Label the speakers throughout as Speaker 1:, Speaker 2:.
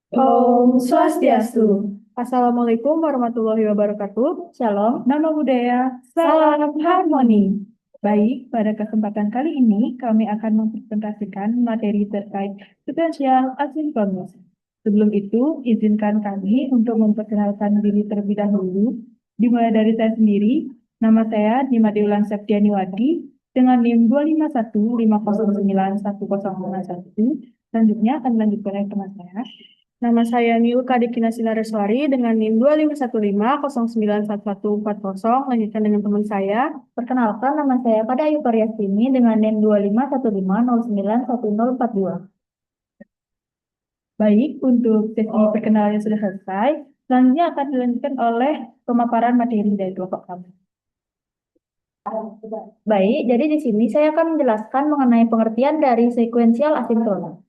Speaker 1: Om Swastiastu. Assalamualaikum warahmatullahi wabarakatuh. Shalom, Namo Buddhaya, salam harmoni. Baik, pada kesempatan kali ini kami akan mempresentasikan materi terkait sequential asynchronous. Sebelum itu, izinkan kami untuk memperkenalkan diri terlebih dahulu. Dimulai dari saya sendiri, nama saya Nima Deulan Septianiwati dengan NIM 251509101. Selanjutnya akan dilanjutkan oleh teman saya. Nama saya Niluka Dikina Sinareswari dengan NIM 2515091140. Lanjutkan dengan teman saya.
Speaker 2: Perkenalkan, nama saya Pada Ayu Paryastini dengan NIM 2515091042.
Speaker 1: Baik, untuk sesi perkenalan sudah selesai. Selanjutnya akan dilanjutkan oleh pemaparan materi dari kelompok kami.
Speaker 2: Baik, jadi di sini saya akan menjelaskan mengenai pengertian dari sekuensial asinkronus.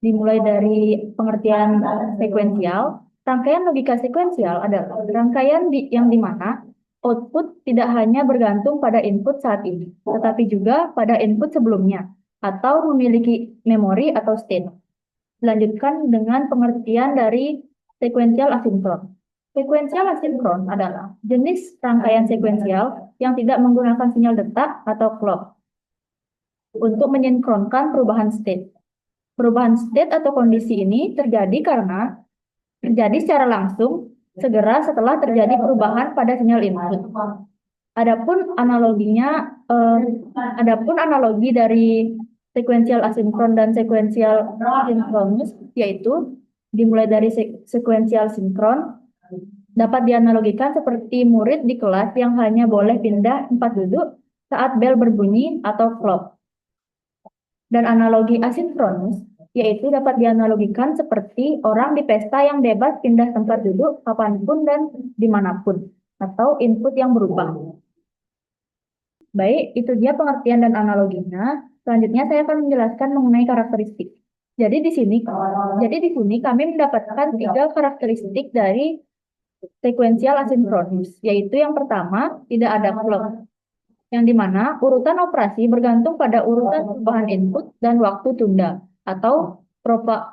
Speaker 2: Dimulai dari pengertian sekuensial, rangkaian logika sekuensial adalah rangkaian yang dimana output tidak hanya bergantung pada input saat ini, tetapi juga pada input sebelumnya, atau memiliki memori atau state. Dilanjutkan dengan pengertian dari sekuensial asinkron. Sekuensial asinkron adalah jenis rangkaian sekuensial yang tidak menggunakan sinyal detak atau clock untuk mensinkronkan perubahan state. Perubahan state atau kondisi ini terjadi karena terjadi secara langsung segera setelah terjadi perubahan pada sinyal input. Adapun analogi dari sekuensial asinkron dan sekuensial sinkronus yaitu dimulai dari sekuensial sinkron dapat dianalogikan seperti murid di kelas yang hanya boleh pindah tempat duduk saat bel berbunyi atau clock. Dan analogi asinkronus yaitu dapat dianalogikan seperti orang di pesta yang bebas pindah tempat duduk kapanpun dan dimanapun atau input yang berubah. Baik, itu dia pengertian dan analoginya. Selanjutnya saya akan menjelaskan mengenai karakteristik. Jadi di sini kami mendapatkan 3 karakteristik dari sekuensial asinkronus, yaitu yang pertama, tidak ada clock, yang dimana urutan operasi bergantung pada urutan perubahan input dan waktu tunda, atau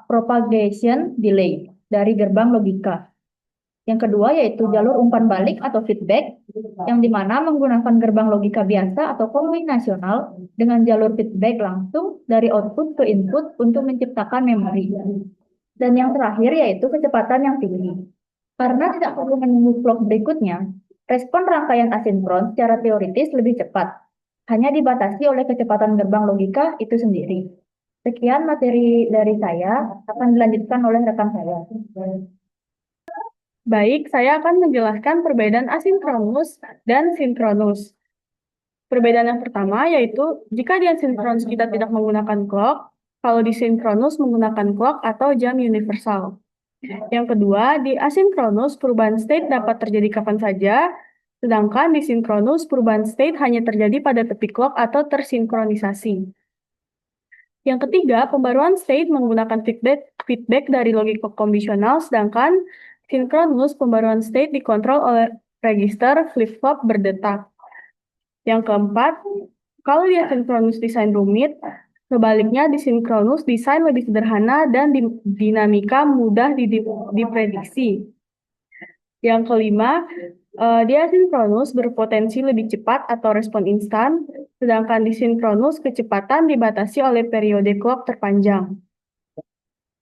Speaker 2: propagation delay dari gerbang logika. Yang kedua yaitu jalur umpan balik atau feedback, yang dimana menggunakan gerbang logika biasa atau kombinasional dengan jalur feedback langsung dari output ke input untuk menciptakan memori. Dan yang terakhir yaitu kecepatan yang tinggi. Karena tidak perlu menunggu clock berikutnya, respon rangkaian asinkron secara teoritis lebih cepat, hanya dibatasi oleh kecepatan gerbang logika itu sendiri. Sekian materi dari saya, akan dilanjutkan oleh rekan saya.
Speaker 1: Baik, saya akan menjelaskan perbedaan asinkronus dan sinkronus. Perbedaan yang pertama yaitu jika di asinkronus kita tidak menggunakan clock, kalau di sinkronus menggunakan clock atau jam universal. Yang kedua, di asinkronus perubahan state dapat terjadi kapan saja, sedangkan di sinkronus perubahan state hanya terjadi pada tepi clock atau tersinkronisasi. Yang ketiga, pembaruan state menggunakan feedback dari logika konvensional, sedangkan sinkronus pembaruan state dikontrol oleh register flip-flop berdetak. Yang keempat, kalau di asinkronus desain rumit, sebaliknya di sinkronus desain lebih sederhana dan dinamika mudah diprediksi. Yang kelima, di asinkronus berpotensi lebih cepat atau respon instan, sedangkan di sinkronus kecepatan dibatasi oleh periode clock terpanjang.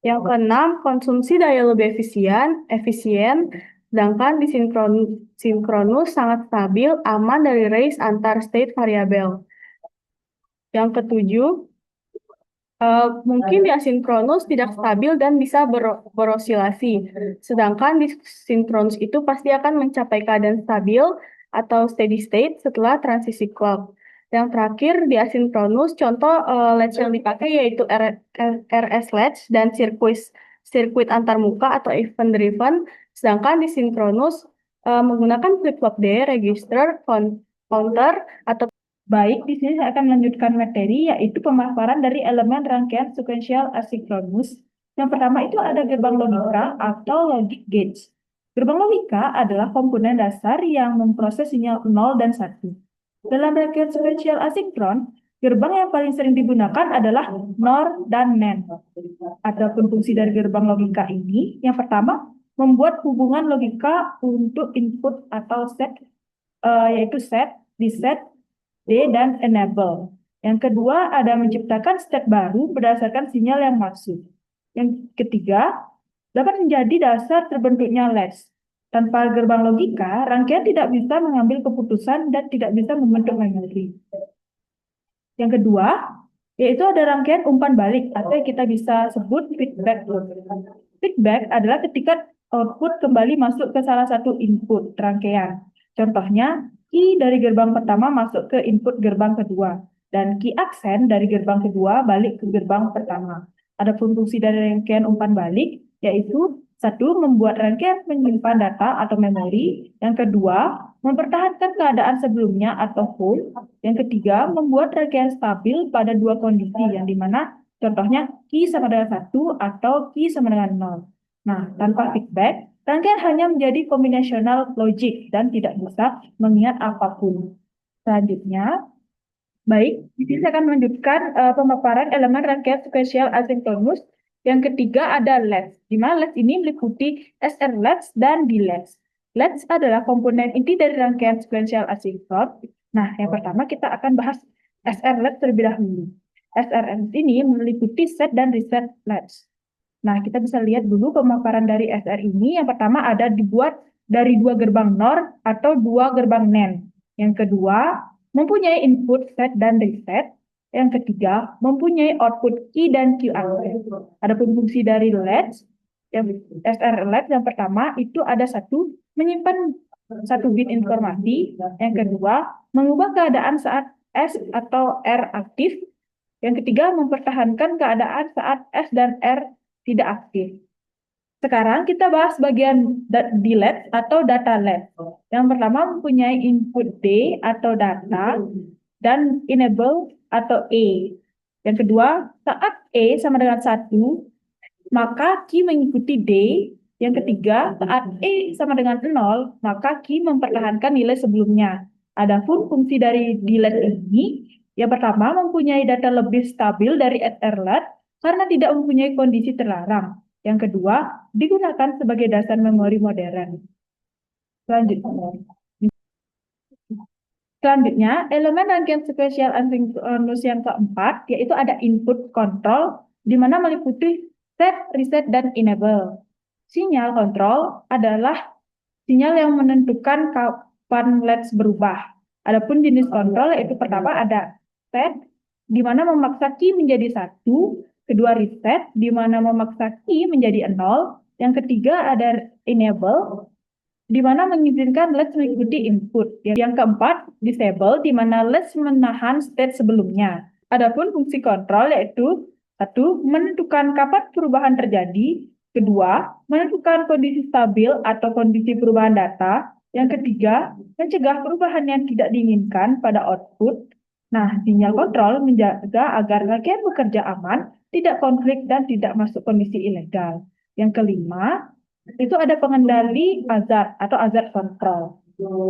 Speaker 1: Yang keenam, konsumsi daya lebih efisien, sedangkan di sinkronus sangat stabil, aman dari race antar state variabel. Yang ketujuh, mungkin di asinkronus tidak stabil dan bisa berosilasi, sedangkan di sinkronus itu pasti akan mencapai keadaan stabil atau steady state setelah transisi clock. Yang terakhir di asinkronus, contoh latch yang dipakai yaitu RS latch dan sirkuit antarmuka atau event driven, sedangkan di sinkronus menggunakan flip-flop D, register, counter, atau baik, di sini saya akan melanjutkan materi yaitu pemaparan dari elemen rangkaian sequential asinkronus. Yang pertama itu ada gerbang logika atau logic gates. Gerbang logika adalah komponen dasar yang memproses sinyal 0 dan 1. Dalam rangkaian sequential asinkron,
Speaker 2: Gerbang yang paling sering digunakan adalah NOR dan NAND. Adapun fungsi dari gerbang logika ini, yang pertama, membuat hubungan logika untuk input atau set, yaitu set, reset, D, dan enable. Yang kedua, ada menciptakan state baru berdasarkan sinyal yang masuk. Yang ketiga, dapat menjadi dasar terbentuknya latch. Tanpa gerbang logika, rangkaian tidak bisa mengambil keputusan dan tidak bisa membentuk memori. Yang kedua, yaitu ada rangkaian umpan balik atau yang kita bisa sebut feedback loop. Feedback adalah ketika output kembali masuk ke salah satu input rangkaian. Contohnya, key dari gerbang pertama masuk ke input gerbang kedua, dan key aksen dari gerbang kedua balik ke gerbang pertama. Ada fungsi dari rangkaian umpan balik, yaitu satu, membuat rangkaian menyimpan data atau memori. Yang kedua, mempertahankan keadaan sebelumnya atau hold. Yang ketiga, membuat rangkaian stabil pada dua kondisi, yang dimana contohnya key sama dengan 1 atau key sama dengan 0. Nah, tanpa feedback, rangkaian hanya menjadi combinational logic dan tidak bisa mengingat apapun. Selanjutnya, baik, di sini saya akan melanjutkan pemaparan elemen rangkaian sequential asinkronus. Yang ketiga ada latch, di mana latch ini meliputi SR latch dan D latch. Latch adalah komponen inti dari rangkaian sequential asinkron. Nah, yang pertama kita akan bahas SR latch terlebih dahulu. SR latch ini meliputi set dan reset latch. Nah, kita bisa lihat dulu pemaparan dari SR ini. Yang pertama ada dibuat dari dua gerbang NOR atau dua gerbang NAND. Yang kedua, mempunyai input set dan reset. Yang ketiga, mempunyai output key dan Q access. Adapun fungsi dari latch, yang SR latch yang pertama itu ada satu, menyimpan satu bit informasi. Yang kedua, mengubah keadaan saat S atau R aktif. Yang ketiga, mempertahankan keadaan saat S dan R tidak aktif. Sekarang kita bahas bagian delete atau data let. Yang pertama mempunyai input D atau data dan enable atau E. Yang kedua, saat E sama dengan 1, maka key mengikuti D. Yang ketiga, saat E sama dengan 0, maka key mempertahankan nilai sebelumnya. Adapun fungsi dari delete ini, yang pertama mempunyai data lebih stabil dari SRLAT karena tidak mempunyai kondisi terlarang. Yang kedua, digunakan sebagai dasar memori modern. Selanjutnya, elemen rangkaian sequential asinkronus yang keempat, yaitu ada input control, di mana meliputi set, reset, dan enable. Sinyal kontrol adalah sinyal yang menentukan kapan latch berubah. Adapun jenis kontrol, yaitu pertama ada set, di mana memaksa key menjadi 1, kedua reset, di mana memaksa key menjadi 0, yang ketiga ada enable, di mana mengizinkan latch mengikuti input. Yang keempat, disable, di mana latch menahan state sebelumnya. Adapun fungsi kontrol yaitu satu, menentukan kapan perubahan terjadi. Kedua, menentukan kondisi stabil atau kondisi perubahan data. Yang ketiga, mencegah perubahan yang tidak diinginkan pada output. Nah, sinyal kontrol menjaga agar rangkaian bekerja aman, tidak konflik, dan tidak masuk kondisi ilegal. Yang kelima, itu ada pengendali hazard atau hazard control.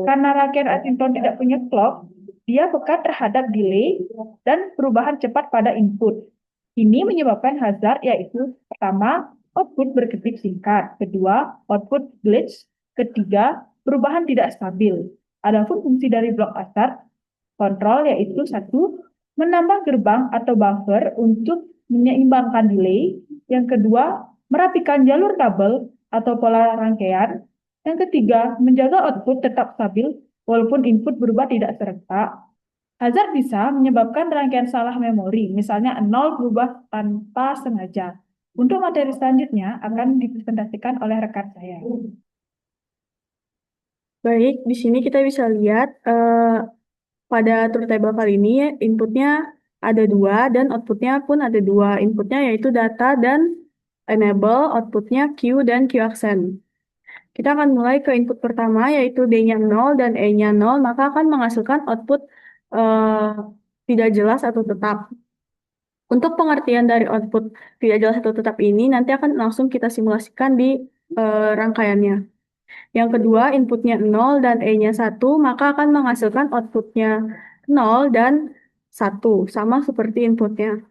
Speaker 2: Karena rangkaian asinkron tidak punya clock, dia peka terhadap delay dan perubahan cepat pada input. Ini menyebabkan hazard, yaitu pertama, output berkedip singkat, kedua, output glitch, ketiga, perubahan tidak stabil. Adapun fungsi dari blok hazard control yaitu satu, menambah gerbang atau buffer untuk menyeimbangkan delay. Yang kedua, merapikan jalur kabel atau pola rangkaian. Yang ketiga, menjaga output tetap stabil walaupun input berubah tidak serentak. Hazard bisa menyebabkan rangkaian salah memori, misalnya 0 berubah tanpa sengaja. Untuk materi selanjutnya akan dipresentasikan oleh rekan saya.
Speaker 1: Baik, di sini kita bisa lihat pada truth table kali ini inputnya ada dua dan outputnya pun ada dua. Inputnya yaitu data dan enable, outputnya Q dan Q accent. Kita akan mulai ke input pertama yaitu D-nya 0 dan E-nya 0, maka akan menghasilkan output tidak jelas atau tetap. Untuk pengertian dari output tidak jelas atau tetap ini nanti akan langsung kita simulasikan di rangkaiannya. Yang kedua, inputnya 0 dan E-nya 1, maka akan menghasilkan outputnya 0 dan 1, sama seperti inputnya.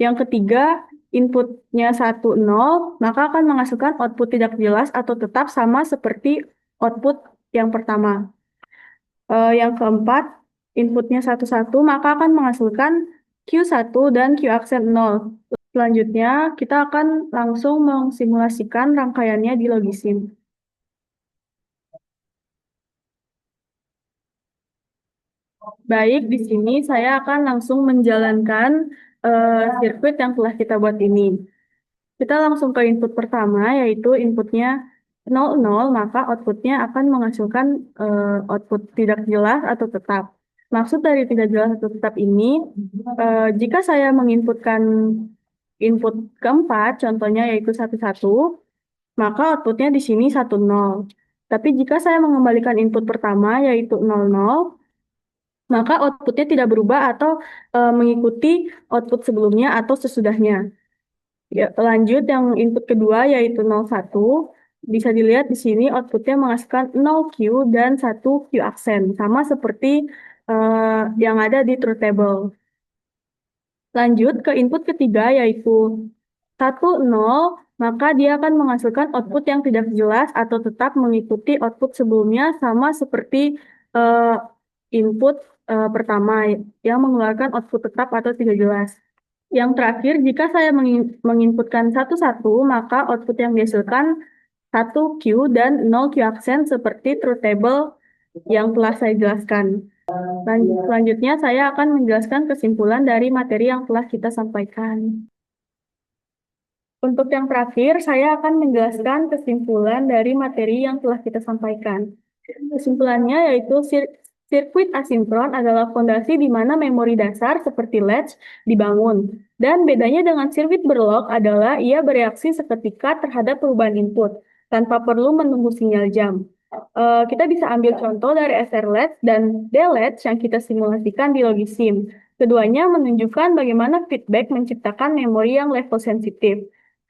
Speaker 1: Yang ketiga, inputnya 1, 0, maka akan menghasilkan output tidak jelas atau tetap sama seperti output yang pertama. Yang keempat, inputnya 1, 1, maka akan menghasilkan Q1 dan Q aksen 0. Selanjutnya, kita akan langsung mensimulasikan rangkaiannya di Logisim. Baik, di sini saya akan langsung menjalankan sirkuit yang telah kita buat ini. Kita langsung ke input pertama, yaitu inputnya 0, 0, maka outputnya akan menghasilkan output tidak jelas atau tetap. Maksud dari tidak jelas atau tetap ini, jika saya menginputkan input keempat, contohnya yaitu 1, 1, maka outputnya di sini 1, 0. Tapi jika saya mengembalikan input pertama, yaitu 0, 0, maka outputnya tidak berubah atau mengikuti output sebelumnya atau sesudahnya. Ya, lanjut yang input kedua yaitu 01. Bisa dilihat di sini outputnya menghasilkan 0Q dan 1 Q aksen. Sama seperti yang ada di truth table. Lanjut ke input ketiga yaitu 1, 0. Maka dia akan menghasilkan output yang tidak jelas atau tetap mengikuti output sebelumnya sama seperti eh, input pertama yang mengeluarkan output tetap atau tidak jelas. Yang terakhir, jika saya menginputkan 1, 1, maka output yang dihasilkan 1 Q dan 0 Q aksen seperti truth table yang telah saya jelaskan. Selanjutnya, saya akan menjelaskan kesimpulan dari materi yang telah kita sampaikan. Untuk yang terakhir, saya akan menjelaskan kesimpulan dari materi yang telah kita sampaikan. Kesimpulannya yaitu sirkuit asinkron adalah fondasi di mana memori dasar seperti latch dibangun. Dan bedanya dengan sirkuit berlock adalah ia bereaksi seketika terhadap perubahan input tanpa perlu menunggu sinyal jam. Kita bisa ambil contoh dari SR-latch dan D-latch yang kita simulasikan di Logisim. Keduanya menunjukkan bagaimana feedback menciptakan memori yang level sensitif.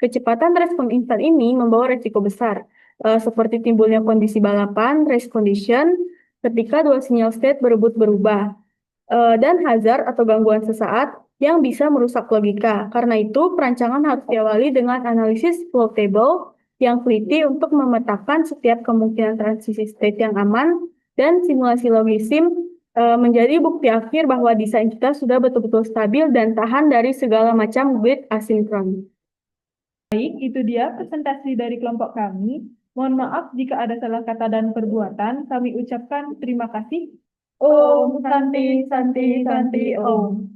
Speaker 1: Kecepatan respon instan ini membawa resiko besar, seperti timbulnya kondisi balapan, race condition, ketika dua sinyal state berebut berubah, dan hazard atau gangguan sesaat yang bisa merusak logika. Karena itu, perancangan harus diawali dengan analisis flow table yang teliti untuk memetakan setiap kemungkinan transisi state yang aman, dan simulasi logisim menjadi bukti akhir bahwa desain kita sudah betul-betul stabil dan tahan dari segala macam grid asinkron.
Speaker 3: Baik, itu dia presentasi dari kelompok kami. Mohon maaf jika ada salah kata dan perbuatan. Kami ucapkan terima kasih. Om Santi Santi Santi Om.